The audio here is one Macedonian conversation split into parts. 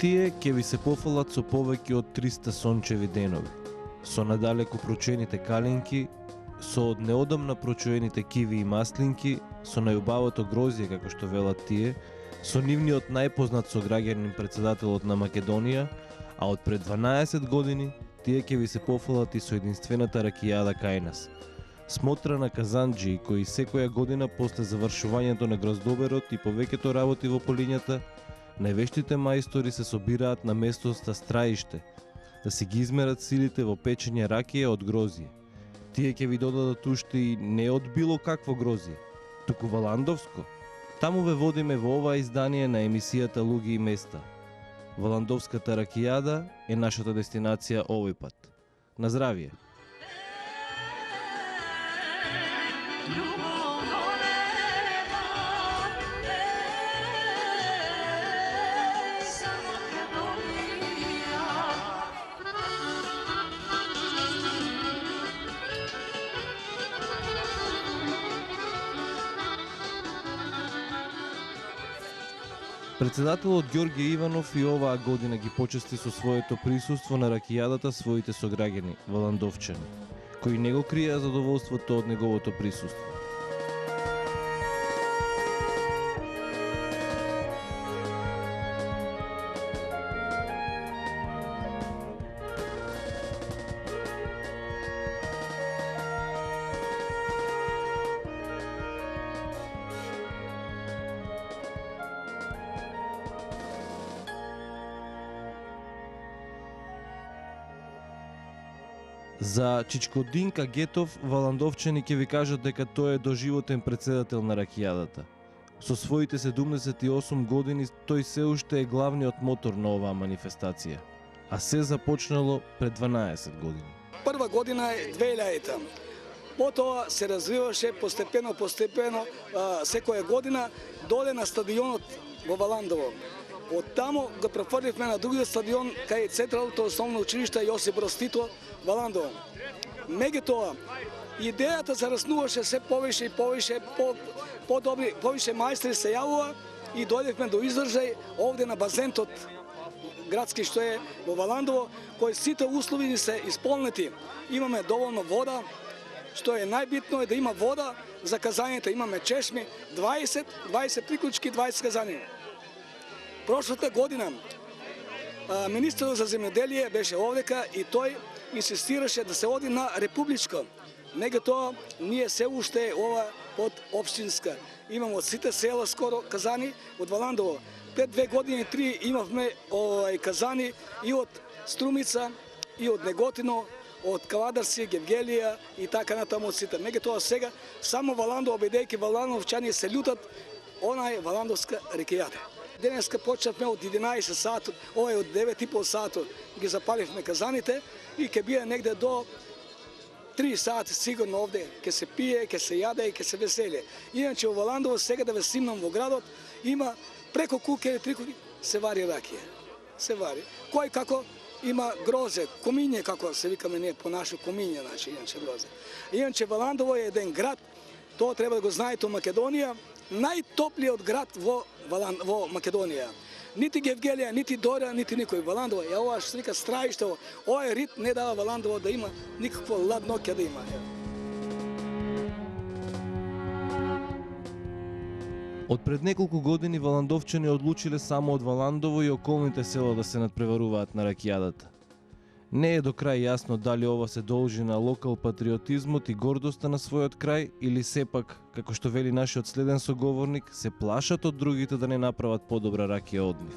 Тие ќе ви се пофалат со повеќе од 300 сончеви денови, со надалеку прочуените калинки, со од неодамна прочуените киви и маслинки, со најубавото грозје, како што велат тие, со нивниот најпознат сограѓанин председателот на Македонија, а од пред 12 години тие ќе ви се пофалат и со единствената ракијада кај нас. Смотра на казанџии кои секоја година после завршувањето на гроздоберот и повеќето работи во полињата, највештите мајстори се собираат на местоста Страиште, да си ги измерат силите во печење ракија од грозје. Тие ќе ви додадат уште и не од било какво грозје, туку валандовско. Таму ве водиме во ова издание на емисијата Луѓе и места. Валандовската ракијада е нашата дестинација овој пат. На здравје! Председателот Ѓорѓе Иванов и оваа година ги почести со своето присуство на ракијадата своите сограѓани, валандовчани, кои не го криеа задоволството од неговото присуство. За Чичкодинка Гетов, валандовчани ќе ви кажат дека тој е доживотен председател на ракијадата. Со своите 78 години тој се уште е главниот мотор на оваа манифестација, а се започнало пред 12 години. Прва година е 2000-та. Потоа се развиваше постепено, секоја година доле на стадионот во Валандово. Од таму го префрлivме на другиот стадион кај Централното основно училиште Јосип Броз Тито Валандово. Меѓутоа, идејата зараснуваше се повише и повише, подобри, повише мајстри се јавува и дојдевме до издржај овде на базентот градски што е во Валандово, кој сите услови се исполнети. Имаме доволно вода, што е најбитно е да има вода за казањата, имаме чешми, 20 приклучки, 20 казања. Прошлата година министерот за земјоделие беше овдека и тој инсистираше да се оди на републичко. Меѓутоа, ние се уште ова под општинска. Имаме од сите села скоро казани од Валандово. Пред 2 години 3 имавме казани и од Струмица, и од Неготино, од Кавадарци, Гевгелија и така натаму од сите. Меѓутоа сега само Валандово, бидејќи валандовчани се љутат, она е валандовска ракијада. Денеска почнавме од 11 сатот, ова е од 9,5 сатот, ги запаливме казаните и ќе биде негде до 3 сати сигурно овде, ќе се пие, ќе се јаде и ќе се веселе. Иначе во Валандово сега да ве симнам во градот, има преко куќа или три се вари ракија. Се вари. Кој како има грозе, комиње како се викаме ние по наше комиње, значи иначе грозе. Иначе Валандово е еден град, тоа треба да го знаете во Македонија, најтоплиот град во Македонија. Нити Гевгелија, нити Дора, нити никој. Валандово, ја ова што вика Страиште, овој рит не дава Валандово да има никакво ладноќа да има. Од пред неколку години валандовчани одлучиле само од Валандово и околните села да се надпреваруваат на ракијадата. Не е до крај јасно дали ова се должи на локал патриотизмот и гордоста на својот крај или сепак, како што вели нашиот следен соговорник, се плашат од другите да не направат подобра ракија од нив.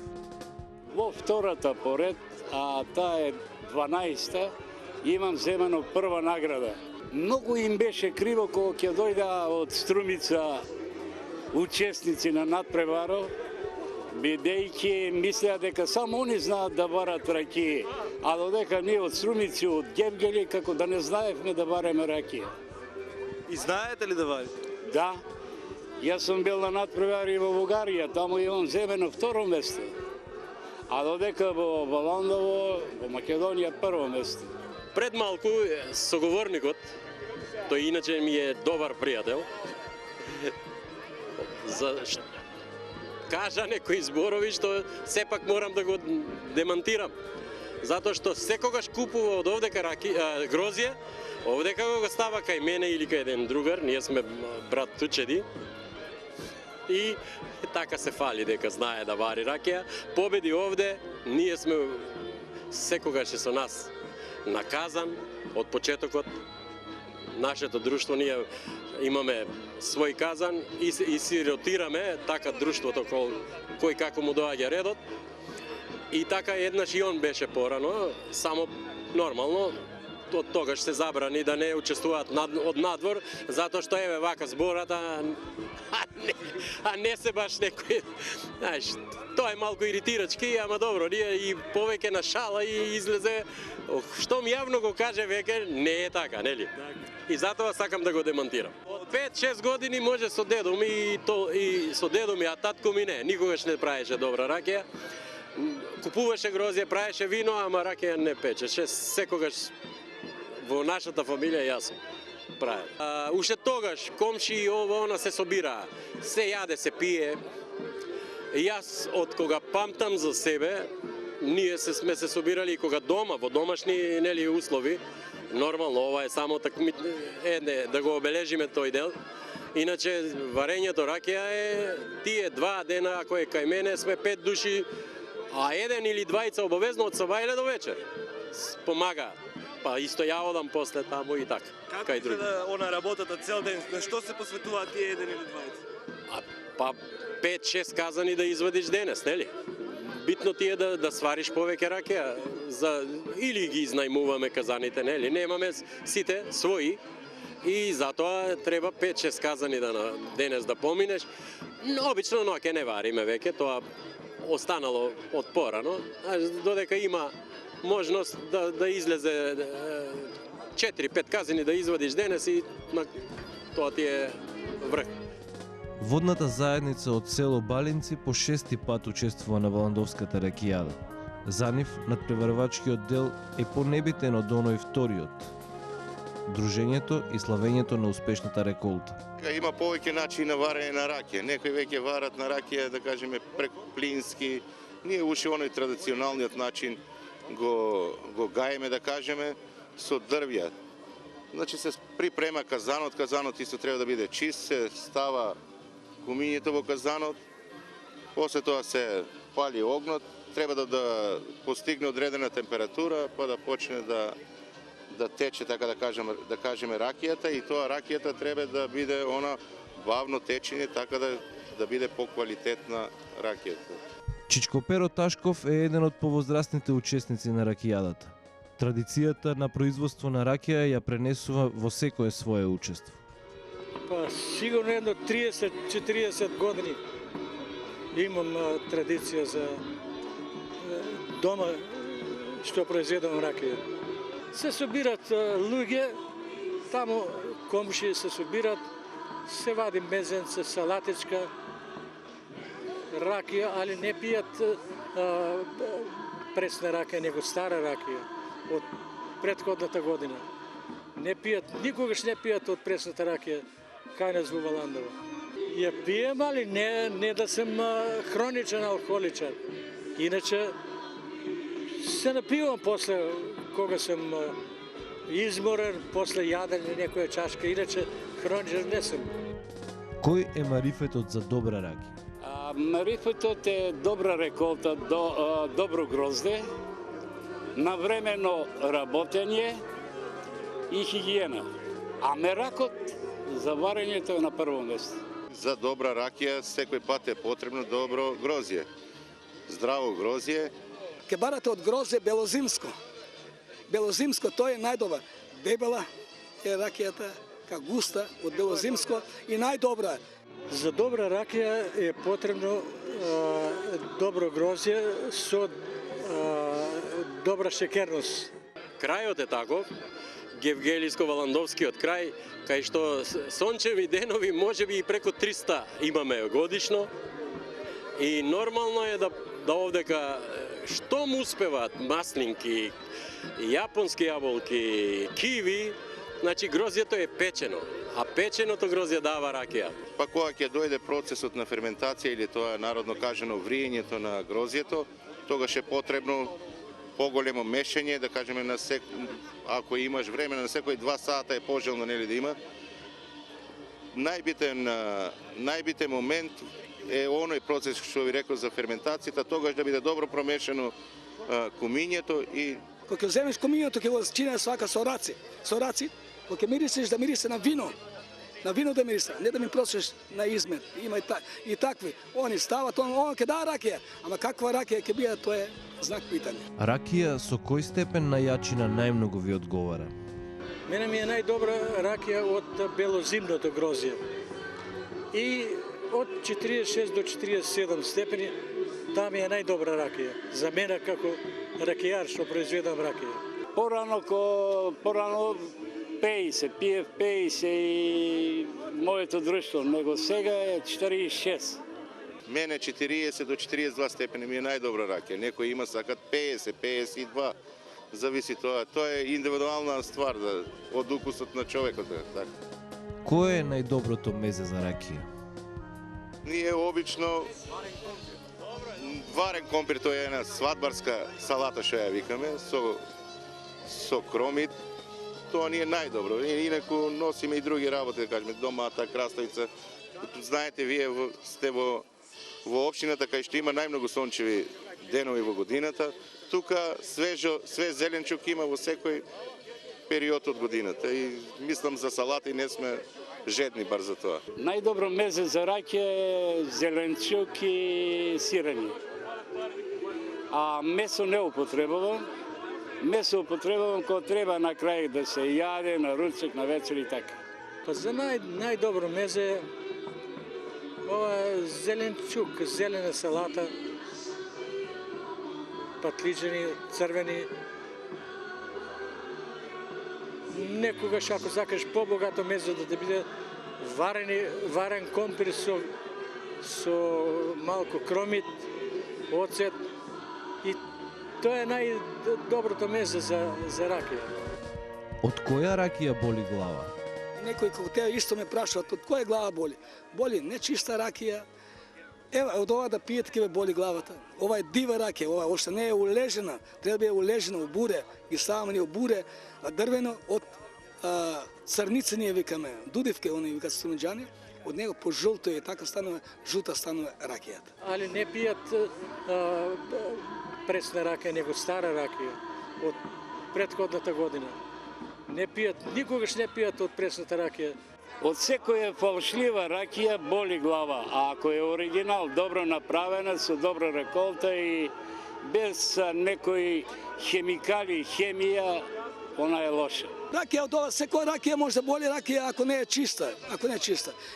втората поред, а таа е 12-та, имам земено прва награда. Многу им беше криво кога ќе дојдаа од Струмица учесници на надпреварот, бидејќи мислеа дека само они знаат да варат ракии, а додека ние од Струмици, од Гевгели, како да не знаевме да вареме ракија. И знаете ли да варите? Да, јас сум бил на надпревари во Бугарија, таму имам земено второ место. А додека во Валандово, во Македонија прво место. Пред малку соговорникот, тој иначе ми е добар пријател, кажа некои зборови што сепак морам да го демантирам. Затоа што секогаш купува од овдека грозје, овдека го става кај мене или кај еден другар, ние сме брат тучеди. И така се фали дека знае да вари ракија. Победи овде, ние сме секогаш со нас наказан од почетокот. Нашето друштво, ние имаме свој казан и си ротираме така друштвото кој како му доаѓа редот. И така еднаш и он беше порано, само нормално од тогаш се забрани да не учествуваат од надвор, затоа што еве вака збората, а не се баш некој. Знаеш, тоа е малку иритирачки, ама добро, ние и повеќе на шала и излезе, штом јавно го каже веќе, не е така, нели? И затоа сакам да го демантирам. Од 5-6 години може со дедо ми и со дедо ми, а татко ми не, никогаш не правеше добра ракија. Купуваше грозје, правеше вино, ама ракија не печеше. Секогаш во нашата фамилија јас правев. Уште тогаш комши и она се собираа. Се јаде, се пие. Јас од кога памтам за себе, ние сме се собирали и кога дома, во домашни нели услови. Нормално, ова е само да го обележиме тој дел. Иначе варењето ракија е тие 2 дена, ако е кај мене, сме 5 души, а 1 или 2 обовезно од сабајле до вечер. Помагаат. Па исто ја одам после таму и така. Како изгледа она работата цел ден? На што се посветуваат тие 1 или 2? Па 5-6 казани да извадиш денес, нели? Битно ти е да свариш повеќе ракија, или ги изнајмуваме казаните, нели? Немаме сите своји и затоа треба 5-6 казани денес да поминеш. Но обично ноќе не вариме веќе, тоа останало од порано, додека има можност да излезе 4-5 казани да извадиш денес и тоа ти е врх. Водната заедница од село Балинци по 6-ти пат учествува на Валандовската ракијада. За нив надпреварувачкиот дел е понебитен од оној вториот. Дружењето и славењето на успешната реколта. Има повеќе начини на варење на ракија. Некои веќе варат на ракија, да кажеме, преку плински. Ние уште оној традиционалниот начин го гаеме, да кажеме, со дрвја. Значи се припрема казанот, казанот исто треба да биде чист, се става кумињето во казанот, после тоа се пали огнот, треба да постигне одредена температура, па да почне да тече, така да кажеме ракијата, и тоа ракијата треба да биде она бавно течење, така да биде поквалитетна ракијата. Чичко Перо Ташков е еден од повозрастните учесници на ракијадата. Традицијата на производство на ракија ја пренесува во секое свое учество. Па сигурно едно 30-40 години имам традиција за дома што произведам ракија. Се собират луѓе, таму комши се собират, се вади мезенце, салатичка, ракија, али не пијат пресна ракија, него стара ракија од претходната година. Не пијат, никогаш не пијат од пресната ракија кај нас во Валандово. Ја пием, али не да сум хроничен алкохоличар. Иначе се напивам после кога сум изморен, после јадење некоја чашка, иначе хроничен не сум. Кој е марифетот за добра ракија? Марифетот е добра реколта, добро грозде, навремено работење и хигиена. А меракот за варењето е на прво место. За добра ракија секој пат е потребно добро грозје. Здраво грозје ке барате од грозде белозимско. Белозимско, тоа е најдобар. Дебела е ракијата, ка густа од белозимско и најдобра. За добра ракија е потребно добро грозје со добра шекерност. Крајот е таков, Гевгелиско-Валандовскиот крај, кај што сончеви денови можеби и преку 300 имаме годишно. И нормално е да овдека штом успеваат маслинки, јапонски јаболки, киви, значи грозјето е печено, а печеното грозје дава ракија. Па кога ќе дојде процесот на ферментација или тоа народно кажано вриењето на грозјето, тогаш е потребно поголемо мешање, да кажеме ако имаш време на секој 2 сата е пожелно нели да има. Најбитен момент е оној процес што ви реков за ферментацијата, тогаш да биде добро промешано кумињето и Кога ќе земеш кумињето, ќе го чинеш свака со раци. Со раци, кога ќе мирисеш да мирисе на вино. На вино да мирисе, не да ми просиш на измет. Има и такви. Они стават, он ќе даа ракија, ама каква ракија ќе биде, тоа е знак питање. Ракија со кој степен на јачина најмногу ви одговара? Мене ми е најдобра ракија од белозимното грозје. И од 46 до 47 степени, таа ми е најдобра ракија. За мене како ракијар што произведам ракија. Порано пее се и моето друштво, него сега е 46. мене 40 до 42 степени ми е најдобра ракија. Некои има сакат 50, 52. Зависи тоа. Тоа е индивидуална ствар од укусот на човекот. Така. Кој е најдоброто мезе за ракија? Ние обично варен компир, тоа е една свадбарска салата што ја викаме, со кромит. Тоа ни е најдобро. Инаку носиме и други работи, да кажеме, домата, краставица. Знаете, вие сте во општината кај што има најмногу сончеви денови во годината. Тука свеж зеленчук има во секој период од годината. И мислам за салата и не сме жедни бар за тоа. Најдобро мезе за ракија е зеленчук и сирење. А месо не употребувам. Месо употребувам кога треба на крај да се јаде, на ручек, на вечер и така. Па за најдобро мезе ова зеленчук, зелена салата, патлиџени, црвени. Некогаш ако сакаш побогато мезе да биде варен компир со малку кромит, оцет и тоа е најдоброто мезе за ракија. Од која ракија боли глава? Некои кога те исто ме прашуваат од која глава боли. Боли нечиста ракија. Ева, од ова да пиете ке ве боли главата. Ова е дива ракија, ова уште не е улежена, треба да биде улежена у буре. Ги ставаме ние у буре дрвено од црница ние викаме, дудивке, они викат струменџани, од него по жолто е, така станува, жута станува ракијата. Али не пијат пресна ракија, него стара ракија од претходната година. Не пијат, никогаш не пијат од пресната ракија. Од секоја фалшлива ракија боли глава, а ако е оригинал добро направена, со добра реколта и без некои хемикали, хемија, она е лоша. Ракија од ова, секоја ракија може да боли ракија ако не е чиста,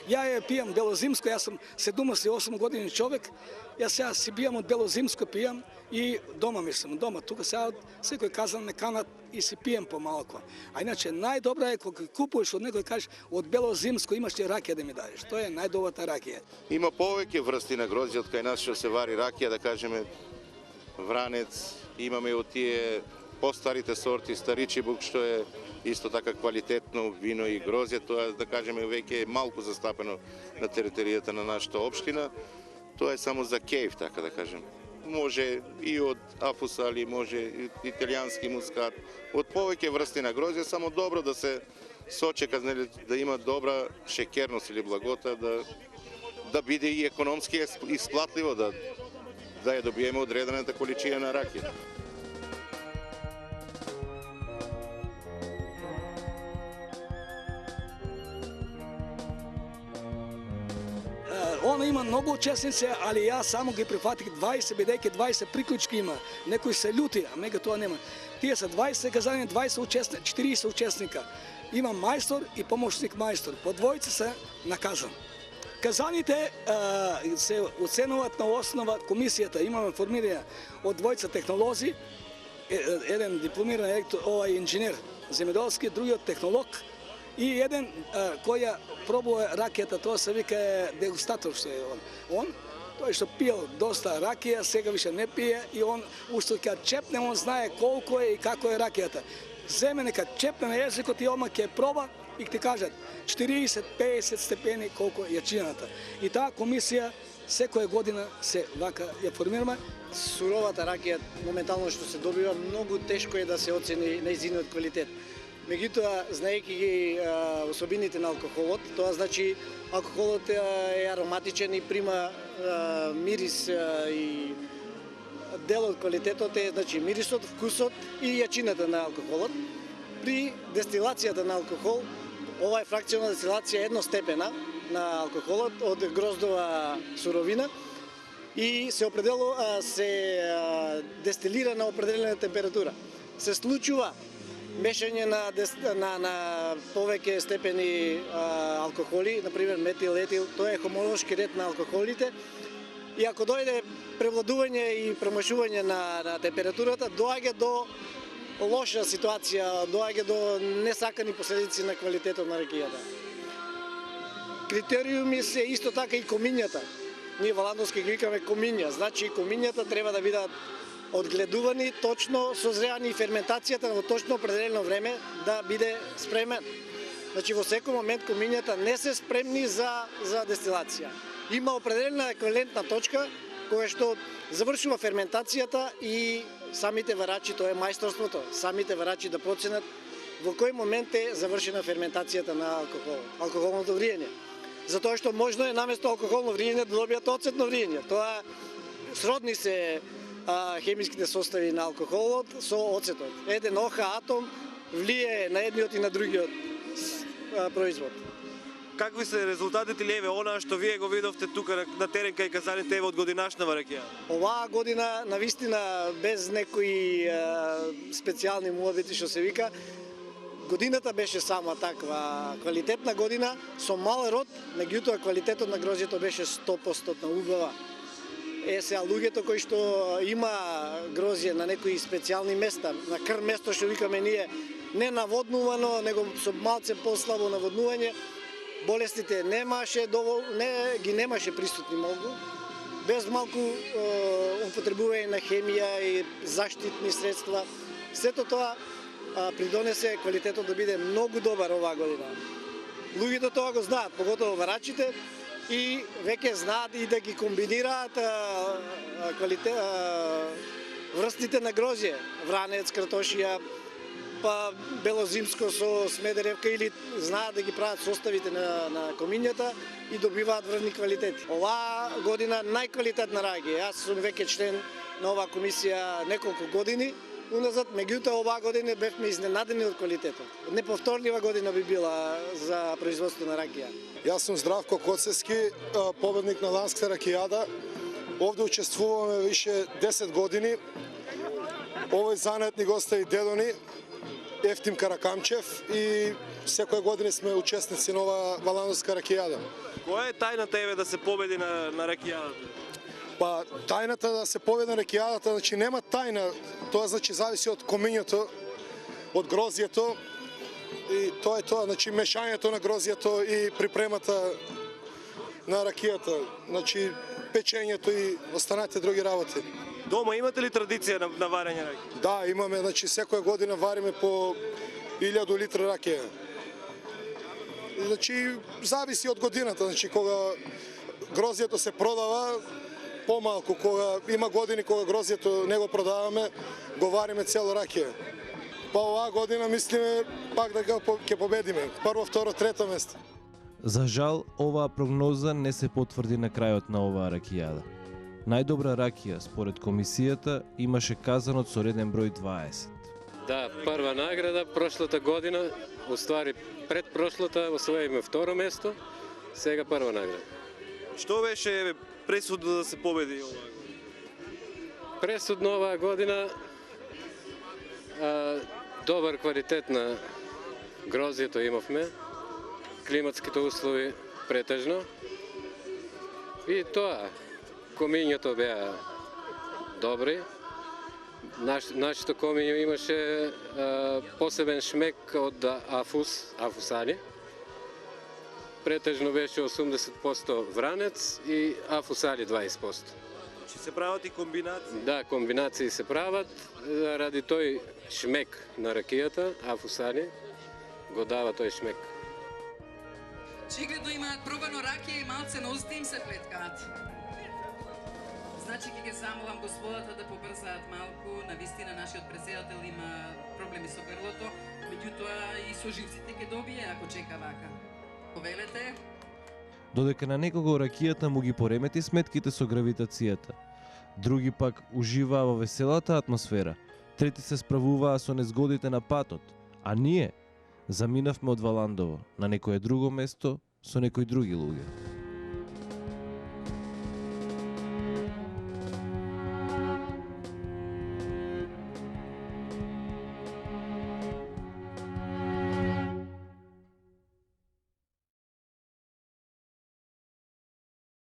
Ја ја пијам белозимско, јас сум 78 години човек, јас сега си пијам од белозимско пијам и дома мислам, тука сега секој казан ме канат и си пијам помалку. А иначе најдобра е кога купуваш од некој кажеш од белозимско имаш ли ракија да ми дадеш. Тоа е најдобрата ракија. Има повеќе врсти на гроздје од кај нас што се вари ракија, да кажеме вранец, имаме од тие постарите сорти, старичибук, што е исто така квалитетно вино и гроздје, тоа да кажеме веќе е малку застапено на територијата на нашата општина. Тоа е само за кејф, така да кажем. Може и од афуса, али може и италијански мускат, од повеќе врсти на гроздје, само добро да се сочека, да има добра шекерност или благота, да биде и економски исплатливо, да ја добиеме одредената количина на ракија. Она има многу учесници, али јас само ги прифатих 20, бидејќи 20 приклучки има. Некои се љути, а мега тоа нема. Тие се 20 казани, 20 учесници, 40 учесника. Има мајстор и помошник мајстор. По двојца се наказан. Казаните се оценуваат на основа комисијата. Имаме формирана од двојца технолози, еден дипломиран инженер земјоделски, другиот технолог и еден кој ја пробува ракијата, тоа се вика дегустатор што е он. Тој што пиел доста ракија, сега више не пие и он уште кога чепне, он знае колку е и како е ракијата. Земе нека чепне на јазикот и ома ќе проба и ќе ти кажат 40-50 степени колку е јачината. И таа комисија секоја година се вака ја формираме. Суровата ракија моментално што се добива, многу тешко е да се оцени нејзиниот квалитет. Меѓутоа, знаејќи ги особините на алкохолот, тоа значи алкохолот е ароматичен и прима мирис и дел од квалитетот е значи мирисот, вкусот и јачината на алкохолот. При дестилацијата на алкохол, ова е фракциона дестилација едностепена на алкохолот од гроздова суровина и се дестилира на определена температура. Се случува мешање на повеќе степени алкохоли, например метил, етил, тоа е хомолошки ред на алкохолите. И ако дојде превладување и премашување на температурата, доаѓа до лоша ситуација, доаѓа до несакани последици на квалитетот на ракијата. Критериуми се исто така и комињата. Ние валандовски ги викаме комиња, значи комињата треба да бидат одгледувани, точно созреани и ферментацијата во точно определено време да биде спремен. Значи во секој момент комињата не се спремни за дестилација. Има определена еквивалентна точка која што завршува ферментацијата и самите варачи, тоа е мајсторството, самите варачи да проценат во кој момент е завршена ферментацијата на алкохолното вриење. Затоа што можно е наместо алкохолно вриење да добијат оцетно вриење. Тоа сродни се хемиските состави на алкохолот со оцетот. Еден ОХ атом влие на едниот и на другиот производ. Какви се резултатите или еве она што вие го видовте тука на терен кај казаните еве од годинашнава ракија? Оваа година навистина без некои специјални муабети што се вика, годината беше сама таква квалитетна година со мал род, меѓутоа квалитетот на грозјето беше 100% убава. Сега луѓето кои што има грозје на некои специјални места, на крм место што викаме ние, не наводнувано, него со малце послабо наводнување, болестите ги немаше присутни многу. Без малку употребување на хемија и заштитни средства. Сето тоа придонесе квалитетот да биде многу добар оваа година. Луѓето тоа го знаат, поготово варачите, и веќе знаат и да ги комбинираат врстите на грозје, вранец, кратошија, па белозимско со смедеревка или знаат да ги прават составите на комињата и добиваат врвни квалитети. Оваа година најквалитетна ракија. Јас сум веќе член на оваа комисија неколку години уназад, меѓутоа оваа година бевме изненадени од квалитетот. Неповторлива година би била за производство на ракија. Јас сум Здравко Коцевски, победник на Ланската ракијада. Овде учествуваме више 10 години. Овој занет ни го остави дедо ни, Ефтим Каракамчев, и секоја година сме учесници на оваа Валандовска ракијада. Која е тајната еве да се победи на ракијадата? Па, тајната да се победи на ракијадата, значи нема тајна, тоа значи зависи од комињето, од грозјето, и тоа е тоа, значи мешањето на грозјето и припремата на ракијата, значи печењето и останатите други работи. Дома имате ли традиција на варење ракија? Да, имаме, значи секоја година вариме по 1000 литра ракија. Значи зависи од годината, значи кога грозјето се продава помалку, кога има години кога грозјето не го продаваме, го вариме цело ракија. Па оваа година мислиме пак да ќе победиме. Прво, второ, трето место. За жал, оваа прогноза не се потврди на крајот на оваа ракијада. Најдобра ракија, според комисијата, имаше казанот со реден број 20. Да, прва награда прошлата година, уствари пред прошлата освоиме второ место, сега прва награда. Што беше пресудно да се победи оваа? Пресудно оваа година добар квалитет на грозјето имавме, климатските услови претежно и тоа, комињето беа добри. Нашето комиње имаше посебен шмек од афусани. Претежно беше 80% вранец и афусали 20%. Че се прават и комбинации? Да, комбинации се прават. Ради тој шмек на ракијата, афусали, го дава тој шмек. Очигледно имаат пробано ракија и малце нозите им се плеткаат. Значи ќе ги замолам господата да побрзаат малку, навистина нашиот претседател има проблеми со грлото, меѓутоа и со живците ќе добие ако чека вака. Повелете? Додека на некого ракијата му ги поремети сметките со гравитацијата. Други пак уживаа во веселата атмосфера, трети се справуваа со незгодите на патот, а ние заминавме од Валандово на некое друго место со некои други луѓе.